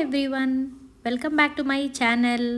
Everyone, welcome back to my channel.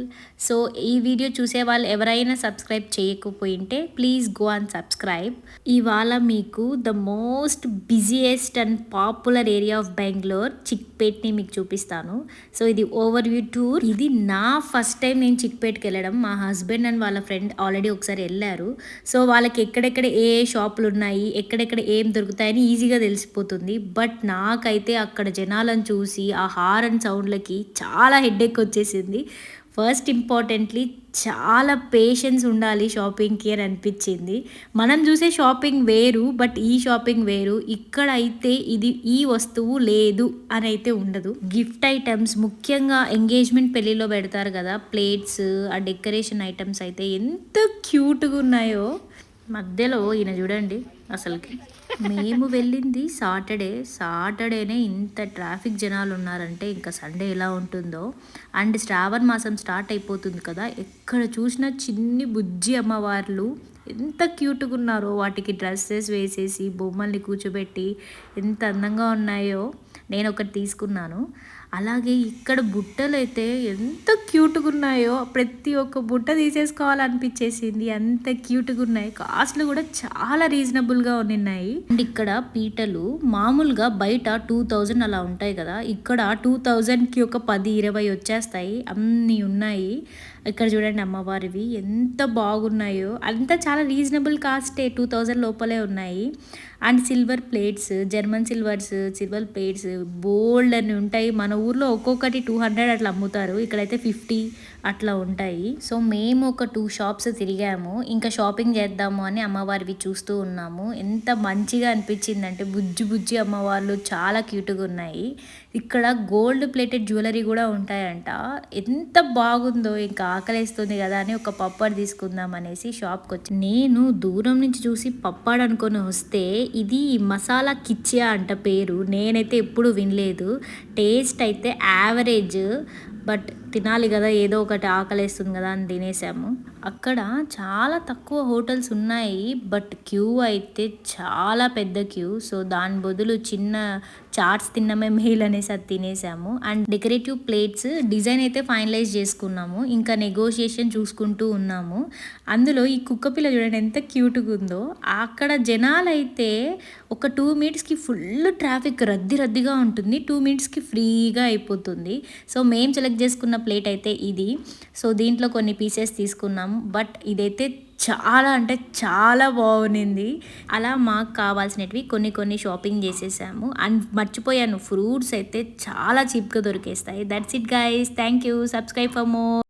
So ఈ video చూసే వాళ్ళు ఎవరైనా సబ్స్క్రైబ్ చేయకపోయింటే ప్లీజ్ గో అండ్ సబ్స్క్రైబ్. ఇవాళ మీకు the most busiest and popular area of Bengaluru చిక్పేట్ని మీకు చూపిస్తాను. సో ఇది ఓవర్ వ్యూ టూర్. ఇది నా ఫస్ట్ టైం నేను చిక్పేట్కి వెళ్ళడం. మా హస్బెండ్ అండ్ వాళ్ళ ఫ్రెండ్ ఆల్రెడీ ఒకసారి వెళ్ళారు. సో వాళ్ళకి ఎక్కడెక్కడ ఏ షాపులు ఉన్నాయి, ఎక్కడెక్కడ ఏం దొరుకుతాయని ఈజీగా తెలిసిపోతుంది. బట్ నాకైతే అక్కడ జనాలను చూసి ఆ హారన్ సౌండ్లకి చాలా హెడ్ఏక్ వచ్చేసింది. ఫస్ట్ ఇంపార్టెంట్లీ చాలా పేషెన్స్ ఉండాలి షాపింగ్కి అని అనిపించింది. మనం చూసే షాపింగ్ వేరు, బట్ ఈ షాపింగ్ వేరు. ఇక్కడ అయితే ఇది ఈ వస్తువు లేదు అని అయితే ఉండదు. గిఫ్ట్ ఐటమ్స్, ముఖ్యంగా ఎంగేజ్మెంట్ పెళ్ళిలో పెడతారు కదా ప్లేట్స్, ఆ డెకరేషన్ ఐటమ్స్ అయితే ఎంత క్యూట్గా ఉన్నాయో. మధ్యలో ఈయన చూడండి, అసలుకి మేము వెళ్ళింది సాటర్డేనే ఇంత ట్రాఫిక్ జనాలు ఉన్నారంటే ఇంకా సండే ఎలా ఉంటుందో. అండ్ శ్రావణ మాసం స్టార్ట్ అయిపోతుంది కదా, ఎక్కడ చూసినా చిన్ని బుజ్జి అమ్మవార్లు ఎంత క్యూట్గా ఉన్నారో. వాటికి డ్రెస్సెస్ వేసేసి బొమ్మల్ని కూర్చోబెట్టి ఎంత అందంగా ఉన్నాయో. నేను ఒకటి తీసుకున్నాను. అలాగే ఇక్కడ బుట్టలు అయితే ఎంత క్యూట్గా ఉన్నాయో. ప్రతి ఒక్క బుట్ట తీసేసుకోవాలనిపించేసింది, అంత క్యూట్గా ఉన్నాయి. కాస్ట్లు కూడా చాలా రీజనబుల్గా ఉన్నాయి. అండ్ ఇక్కడ పీటలు మామూలుగా బయట 2000 అలా ఉంటాయి కదా, ఇక్కడ 2000కి ఒక 10-20 వచ్చేస్తాయి. అన్నీ ఉన్నాయి. ఇక్కడ చూడండి అమ్మవారివి ఎంత బాగున్నాయో. అంతా చాలా రీజనబుల్ కాస్టే, 2000 లోపలే ఉన్నాయి. And silver plates, German silver plates bold అని ఉంటాయి. మన ఊర్లో ఒక్కొక్కటి 200 అట్లా అమ్ముతారు, ఇక్కడైతే 50 అట్లా ఉంటాయి. సో మేము ఒక 2 షాప్స్ తిరిగాము, ఇంకా షాపింగ్ చేద్దాము అని అమ్మవారివి చూస్తూ ఉన్నాము. ఎంత మంచిగా అనిపించిందంటే బుజ్జి అమ్మవార్లు చాలా క్యూట్గా ఉన్నాయి. ఇక్కడ గోల్డ్ ప్లేటెడ్ జ్యువెలరీ కూడా ఉంటాయంట. ఎంత బాగుందో, ఇంకా ఆకలేస్తుంది కదా అని ఒక పప్పాడు తీసుకుందాం అనేసి షాప్కి వచ్చి, నేను దూరం నుంచి చూసి పప్పాడు అనుకొని వస్తే ఇది మసాలా కిచియా అంట పేరు. నేనైతే ఎప్పుడు వినలేదు. టేస్ట్ అయితే యావరేజ్, బట్ తినాలి కదా, ఏదో ఒకటి ఆకలేస్తుంది కదా అని తినేసాము. అక్కడ చాలా తక్కువ హోటల్స్ ఉన్నాయి, బట్ క్యూ అయితే చాలా పెద్ద క్యూ. సో దాని బదులు చిన్న చాట్స్ తిన్నమే మేల్ అనేసి అది తినేసాము. అండ్ డెకరేటివ్ ప్లేట్స్ డిజైన్ అయితే ఫైనలైజ్ చేసుకున్నాము, ఇంకా నెగోషియేషన్ చూసుకుంటూ ఉన్నాము. అందులో ఈ కుక్కపిల్ల చూడండి ఎంత క్యూట్గా ఉందో. అక్కడ జనాలు అయితే ఒక 2 మినిట్స్కి ఫుల్ ట్రాఫిక్, రద్దీగా ఉంటుంది. 2 మినిట్స్కి ఫ్రీగా అయిపోతుంది. సో మేము సెలెక్ట్ చేసుకున్న ప్లేట్ అయితే ఇది. సో దీంట్లో కొన్ని పీసెస్ తీసుకున్నాము, బట్ ఇదైతే చాలా అంటే చాలా బాగుంది. అలా మాకు కావాల్సినవి కొన్ని షాపింగ్ చేసేసాము. అండ్ మర్చిపోయాను, ఫ్రూట్స్ అయితే చాలా చీప్గా దొరికేస్తాయి. That's it guys, thank you, subscribe for more.